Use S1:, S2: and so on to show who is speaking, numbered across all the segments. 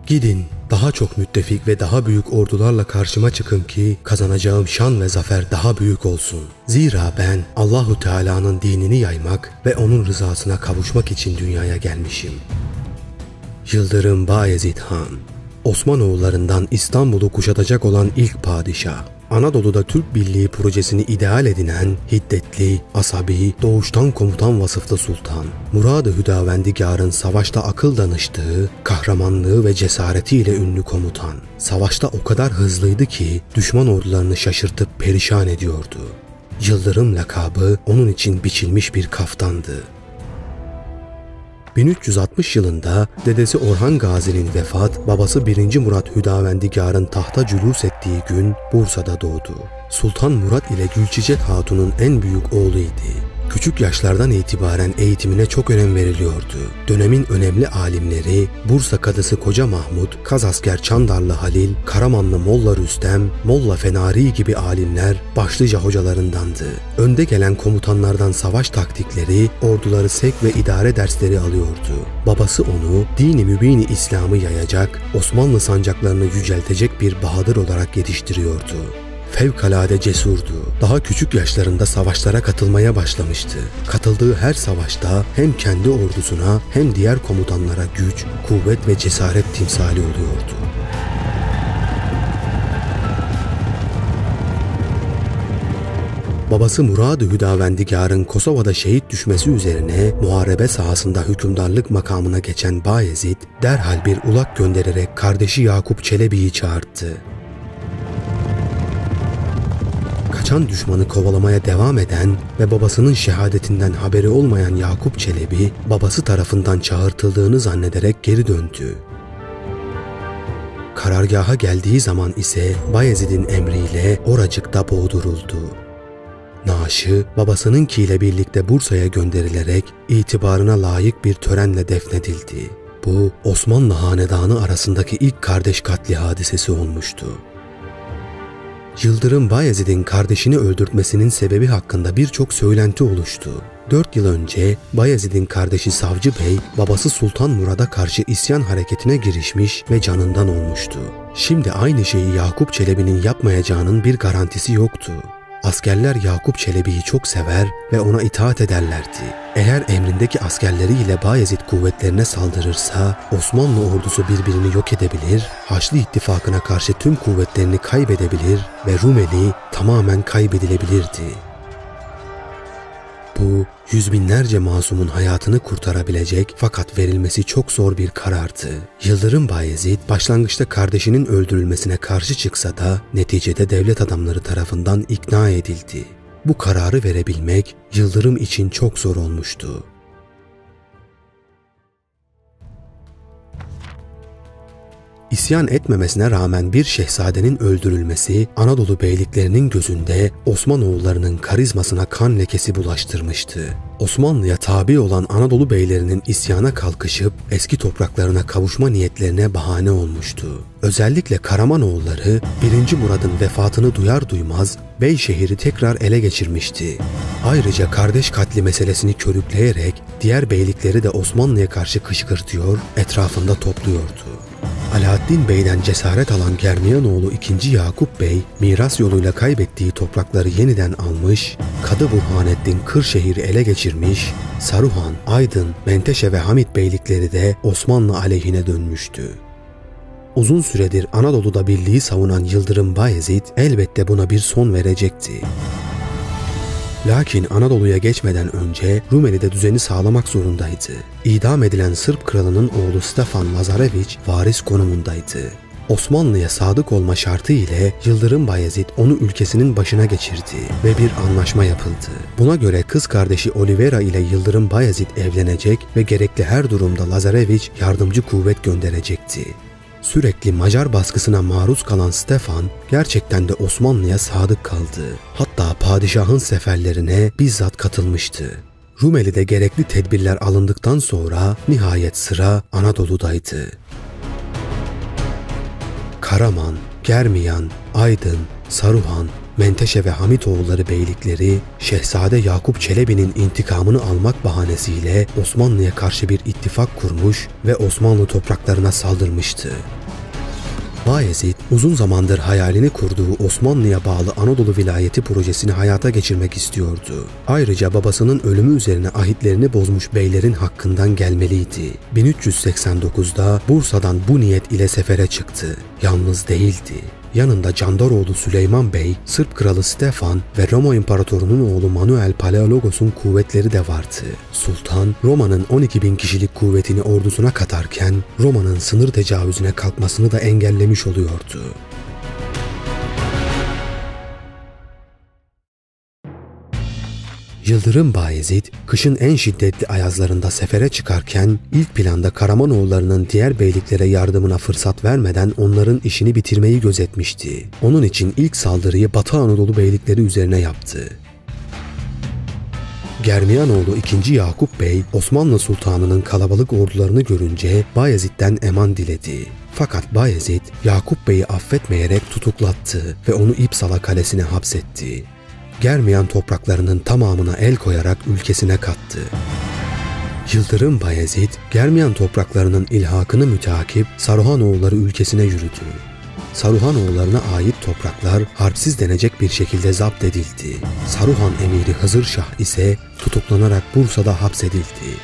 S1: Gidin, daha çok müttefik ve daha büyük ordularla karşıma çıkın ki kazanacağım şan ve zafer daha büyük olsun. Zira ben Allahu Teala'nın dinini yaymak ve onun rızasına kavuşmak için dünyaya gelmişim. Yıldırım Bayezid Han, Osmanoğullarından İstanbul'u kuşatacak olan ilk padişah. Anadolu'da Türk Birliği projesini ideal edinen, hiddetli, asabi, doğuştan komutan vasıflı sultan, Murad-ı Hüdavendigar'ın savaşta akıl danıştığı, kahramanlığı ve cesaretiyle ünlü komutan. Savaşta o kadar hızlıydı ki düşman ordularını şaşırtıp perişan ediyordu. Yıldırım lakabı onun için biçilmiş bir kaftandı. 1360 yılında dedesi Orhan Gazi'nin vefat, babası 1. Murat Hüdavendigar'ın tahta cülûs ettiği gün Bursa'da doğdu. Sultan Murat ile Gülçiçek Hatun'un en büyük oğluydu. Küçük yaşlardan itibaren eğitimine çok önem veriliyordu. Dönemin önemli alimleri Bursa Kadısı Koca Mahmud, Kazasker Çandarlı Halil, Karamanlı Molla Rüstem, Molla Fenari gibi alimler başlıca hocalarındandı. Önde gelen komutanlardan savaş taktikleri, orduları sevk ve idare dersleri alıyordu. Babası onu dini mübini İslam'ı yayacak, Osmanlı sancaklarını yüceltecek bir bahadır olarak yetiştiriyordu. Fevkalade cesurdu. Daha küçük yaşlarında savaşlara katılmaya başlamıştı. Katıldığı her savaşta hem kendi ordusuna hem diğer komutanlara güç, kuvvet ve cesaret timsali oluyordu. Babası Murad-ı Hüdavendigar'ın Kosova'da şehit düşmesi üzerine muharebe sahasında hükümdarlık makamına geçen Bayezid derhal bir ulak göndererek kardeşi Yakup Çelebi'yi çağırdı. Kaçan düşmanı kovalamaya devam eden ve babasının şehadetinden haberi olmayan Yakup Çelebi, babası tarafından çağırtıldığını zannederek geri döndü. Karargaha geldiği zaman ise Bayezid'in emriyle oracıkta boğduruldu. Naaşı babasınınkiyle birlikte Bursa'ya gönderilerek itibarına layık bir törenle defnedildi. Bu Osmanlı hanedanı arasındaki ilk kardeş katli hadisesi olmuştu. Yıldırım Bayezid'in kardeşini öldürtmesinin sebebi hakkında birçok söylenti oluştu. 4 yıl önce Bayezid'in kardeşi Savcı Bey, babası Sultan Murad'a karşı isyan hareketine girişmiş ve canından olmuştu. Şimdi aynı şeyi Yakup Çelebi'nin yapmayacağının bir garantisi yoktu. Askerler Yakup Çelebi'yi çok sever ve ona itaat ederlerdi. Eğer emrindeki askerleriyle Bayezid kuvvetlerine saldırırsa Osmanlı ordusu birbirini yok edebilir, Haçlı İttifakı'na karşı tüm kuvvetlerini kaybedebilir ve Rumeli tamamen kaybedilebilirdi. Bu, yüz binlerce masumun hayatını kurtarabilecek fakat verilmesi çok zor bir karardı. Yıldırım Bayezid başlangıçta kardeşinin öldürülmesine karşı çıksa da neticede devlet adamları tarafından ikna edildi. Bu kararı verebilmek Yıldırım için çok zor olmuştu. İsyan etmemesine rağmen bir şehzadenin öldürülmesi Anadolu beyliklerinin gözünde Osmanoğullarının karizmasına kan lekesi bulaştırmıştı. Osmanlı'ya tabi olan Anadolu beylerinin isyana kalkışıp eski topraklarına kavuşma niyetlerine bahane olmuştu. Özellikle Karamanoğulları 1. Murad'ın vefatını duyar duymaz Beyşehir'i tekrar ele geçirmişti. Ayrıca kardeş katli meselesini körükleyerek diğer beylikleri de Osmanlı'ya karşı kışkırtıyor, etrafında topluyordu. Alaaddin Bey'den cesaret alan Germiyanoğlu 2. Yakup Bey, miras yoluyla kaybettiği toprakları yeniden almış, Kadı Burhanettin Kırşehir'i ele geçirmiş, Saruhan, Aydın, Menteşe ve Hamit beylikleri de Osmanlı aleyhine dönmüştü. Uzun süredir Anadolu'da birliği savunan Yıldırım Bayezid elbette buna bir son verecekti. Lakin Anadolu'ya geçmeden önce Rumeli'de düzeni sağlamak zorundaydı. İdam edilen Sırp kralının oğlu Stefan Lazareviç varis konumundaydı. Osmanlı'ya sadık olma şartı ile Yıldırım Bayezid onu ülkesinin başına geçirdi ve bir anlaşma yapıldı. Buna göre kız kardeşi Olivera ile Yıldırım Bayezid evlenecek ve gerekli her durumda Lazareviç yardımcı kuvvet gönderecekti. Sürekli Macar baskısına maruz kalan Stefan gerçekten de Osmanlı'ya sadık kaldı. Hatta padişahın seferlerine bizzat katılmıştı. Rumeli'de gerekli tedbirler alındıktan sonra nihayet sıra Anadolu'daydı. Karaman, Germiyan, Aydın, Saruhan, Menteşe ve Hamitoğulları beylikleri Şehzade Yakup Çelebi'nin intikamını almak bahanesiyle Osmanlı'ya karşı bir ittifak kurmuş ve Osmanlı topraklarına saldırmıştı. Bayezid uzun zamandır hayalini kurduğu Osmanlı'ya bağlı Anadolu vilayeti projesini hayata geçirmek istiyordu. Ayrıca babasının ölümü üzerine ahitlerini bozmuş beylerin hakkından gelmeliydi. 1389'da Bursa'dan bu niyet ile sefere çıktı. Yalnız değildi. Yanında Candaroğlu Süleyman Bey, Sırp Kralı Stefan ve Roma İmparatorunun oğlu Manuel Paleologos'un kuvvetleri de vardı. Sultan, Roma'nın 12.000 kişilik kuvvetini ordusuna katarken Roma'nın sınır tecavüzüne kalkmasını da engellemiş oluyordu. Yıldırım Bayezid, kışın en şiddetli ayazlarında sefere çıkarken ilk planda Karamanoğullarının diğer beyliklere yardımına fırsat vermeden onların işini bitirmeyi gözetmişti. Onun için ilk saldırıyı Batı Anadolu beylikleri üzerine yaptı. Germiyanoğlu 2. Yakup Bey, Osmanlı Sultanı'nın kalabalık ordularını görünce Bayezid'den eman diledi. Fakat Bayezid, Yakup Bey'i affetmeyerek tutuklattı ve onu İpsala Kalesi'ne hapsetti. Germiyan topraklarının tamamına el koyarak ülkesine kattı. Yıldırım Bayezid, Germiyan topraklarının ilhakını müteakip Saruhanoğulları ülkesine yürüdü. Saruhanoğullarına ait topraklar harpsiz denecek bir şekilde zapt edildi. Saruhan emiri Hızır Şah ise tutuklanarak Bursa'da hapsedildi.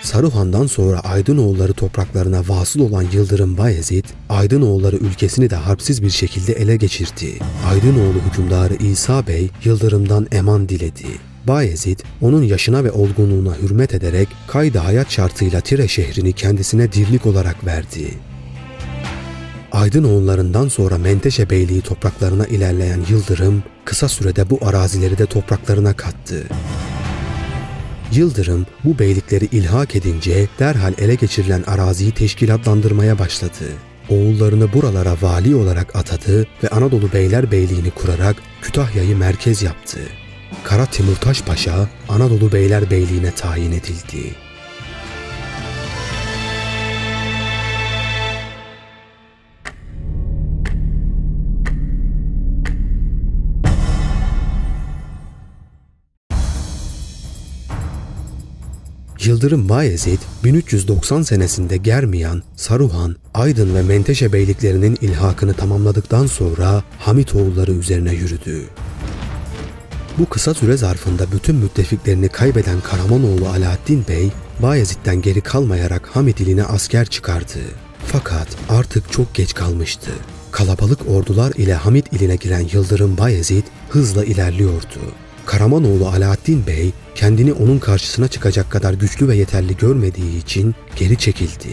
S1: Saruhan'dan sonra Aydınoğulları topraklarına vasıl olan Yıldırım Bayezid, Aydınoğulları ülkesini de harpsiz bir şekilde ele geçirdi. Aydınoğlu hükümdarı İsa Bey, Yıldırım'dan eman diledi. Bayezid, onun yaşına ve olgunluğuna hürmet ederek kaydı hayat şartıyla Tire şehrini kendisine dirlik olarak verdi. Aydınoğullarından sonra Menteşe Beyliği topraklarına ilerleyen Yıldırım, kısa sürede bu arazileri de topraklarına kattı. Yıldırım bu beylikleri ilhak edince derhal ele geçirilen araziyi teşkilatlandırmaya başladı. Oğullarını buralara vali olarak atadı ve Anadolu Beylerbeyliğini kurarak Kütahya'yı merkez yaptı. Kara Timurtaş Paşa Anadolu Beylerbeyliğine tayin edildi. Yıldırım Bayezid 1390 senesinde Germiyan, Saruhan, Aydın ve Menteşe beyliklerinin ilhakını tamamladıktan sonra Hamitoğulları üzerine yürüdü. Bu kısa süre zarfında bütün müttefiklerini kaybeden Karamanoğlu Alaaddin Bey, Bayezid'den geri kalmayarak Hamit iline asker çıkardı. Fakat artık çok geç kalmıştı. Kalabalık ordular ile Hamit iline giren Yıldırım Bayezid hızla ilerliyordu. Karamanoğlu Alaaddin Bey kendini onun karşısına çıkacak kadar güçlü ve yeterli görmediği için geri çekildi.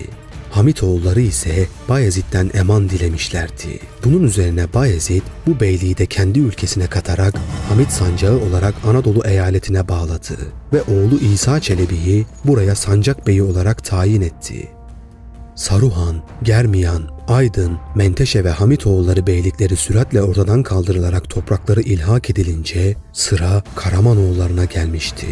S1: Hamitoğulları ise Bayezid'den eman dilemişlerdi. Bunun üzerine Bayezid bu beyliği de kendi ülkesine katarak Hamit sancağı olarak Anadolu eyaletine bağladı ve oğlu İsa Çelebi'yi buraya sancak beyi olarak tayin etti. Saruhan, Germiyan, Aydın, Menteşe ve Hamitoğulları beylikleri süratle ortadan kaldırılarak toprakları ilhak edilince sıra Karamanoğullarına gelmişti.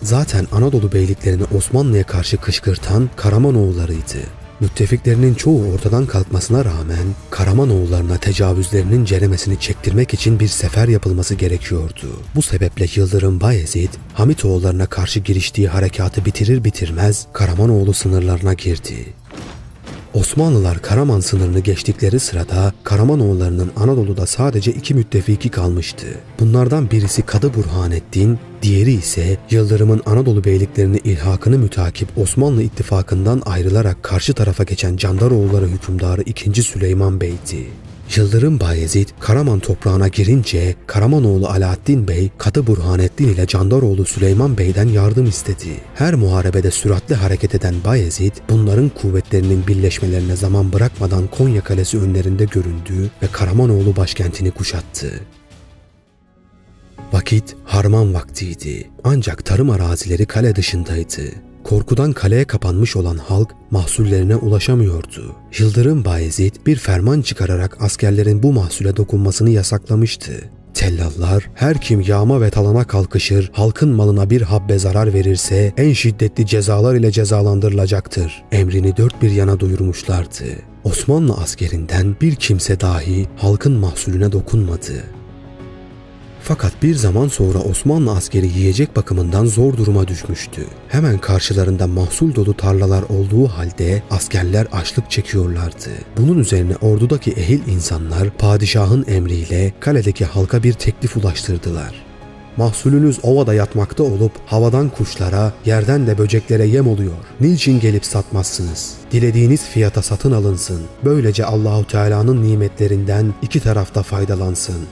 S1: Zaten Anadolu beyliklerini Osmanlı'ya karşı kışkırtan Karamanoğullarıydı. Müttefiklerinin çoğu ortadan kalkmasına rağmen Karamanoğullarına tecavüzlerinin ceremesini çektirmek için bir sefer yapılması gerekiyordu. Bu sebeple Yıldırım Bayezid, Hamitoğullarına karşı giriştiği harekatı bitirir bitirmez Karamanoğlu sınırlarına girdi. Osmanlılar Karaman sınırını geçtikleri sırada Karamanoğullarının Anadolu'da sadece 2 müttefiki kalmıştı. Bunlardan birisi Kadı Burhanettin, diğeri ise Yıldırım'ın Anadolu beyliklerini ilhakını mütakip Osmanlı ittifakından ayrılarak karşı tarafa geçen Candaroğulları hükümdarı 2. Süleyman Bey'di. Yıldırım Bayezid Karaman toprağına girince Karamanoğlu Alaaddin Bey, Kadı Burhanettin ile Candaroğlu Süleyman Bey'den yardım istedi. Her muharebede süratli hareket eden Bayezid, bunların kuvvetlerinin birleşmelerine zaman bırakmadan Konya Kalesi önlerinde göründü ve Karamanoğlu başkentini kuşattı. Vakit harman vaktiydi. Ancak tarım arazileri kale dışındaydı. Korkudan kaleye kapanmış olan halk mahsullerine ulaşamıyordu. Yıldırım Bayezid bir ferman çıkararak askerlerin bu mahsule dokunmasını yasaklamıştı. Tellallar, her kim yağma ve talana kalkışır, halkın malına bir habbe zarar verirse en şiddetli cezalar ile cezalandırılacaktır emrini dört bir yana duyurmuşlardı. Osmanlı askerinden bir kimse dahi halkın mahsulüne dokunmadı. Fakat bir zaman sonra Osmanlı askeri yiyecek bakımından zor duruma düşmüştü. Hemen karşılarında mahsul dolu tarlalar olduğu halde askerler açlık çekiyorlardı. Bunun üzerine ordudaki ehil insanlar padişahın emriyle kaledeki halka bir teklif ulaştırdılar. Mahsulünüz ovada yatmakta olup havadan kuşlara, yerden de böceklere yem oluyor. Niçin gelip satmazsınız? Dilediğiniz fiyata satın alınsın. Böylece Allahu Teala'nın nimetlerinden iki tarafta faydalansın.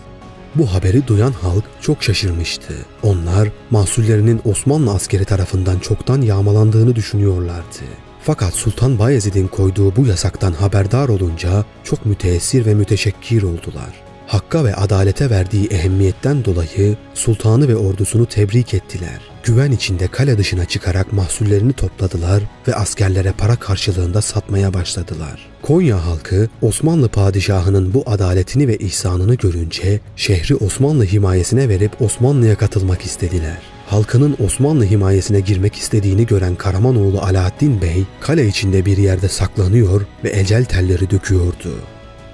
S1: Bu haberi duyan halk çok şaşırmıştı. Onlar mahsullerinin Osmanlı askeri tarafından çoktan yağmalandığını düşünüyorlardı. Fakat Sultan Bayezid'in koyduğu bu yasaktan haberdar olunca çok müteessir ve müteşekkir oldular. Hakka ve adalete verdiği ehemmiyetten dolayı sultanı ve ordusunu tebrik ettiler. Güven içinde kale dışına çıkarak mahsullerini topladılar ve askerlere para karşılığında satmaya başladılar. Konya halkı Osmanlı padişahının bu adaletini ve ihsanını görünce şehri Osmanlı himayesine verip Osmanlı'ya katılmak istediler. Halkının Osmanlı himayesine girmek istediğini gören Karamanoğlu Alaaddin Bey kale içinde bir yerde saklanıyor ve ecel telleri döküyordu.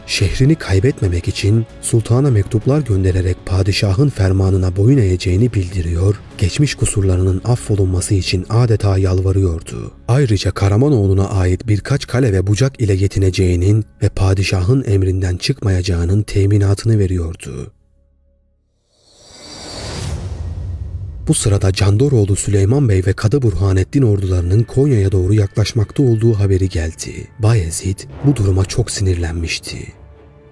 S1: Şehrini kaybetmemek için sultana mektuplar göndererek padişahın fermanına boyun eğeceğini bildiriyor, geçmiş kusurlarının affolunması için adeta yalvarıyordu. Ayrıca Karamanoğlu'na ait birkaç kale ve bucak ile yetineceğinin ve padişahın emrinden çıkmayacağının teminatını veriyordu. Bu sırada Candoroğlu Süleyman Bey ve Kadı Burhanettin ordularının Konya'ya doğru yaklaşmakta olduğu haberi geldi. Bayezid bu duruma çok sinirlenmişti.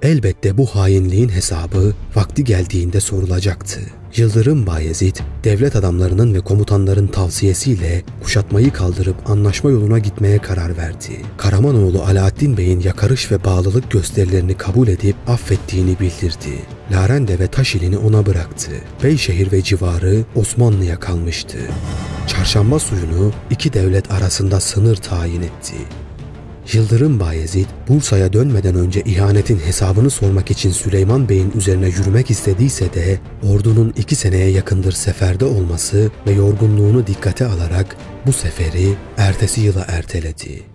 S1: Elbette bu hainliğin hesabı vakti geldiğinde sorulacaktı. Yıldırım Bayezid, devlet adamlarının ve komutanların tavsiyesiyle kuşatmayı kaldırıp anlaşma yoluna gitmeye karar verdi. Karamanoğlu Alaaddin Bey'in yakarış ve bağlılık gösterilerini kabul edip affettiğini bildirdi. Larende ve Taşilini ona bıraktı. Beyşehir ve civarı Osmanlı'ya kalmıştı. Çarşamba suyunu iki devlet arasında sınır tayin etti. Yıldırım Bayezid, Bursa'ya dönmeden önce ihanetin hesabını sormak için Süleyman Bey'in üzerine yürümek istediyse de ordunun 2 seneye yakındır seferde olması ve yorgunluğunu dikkate alarak bu seferi ertesi yıla erteledi.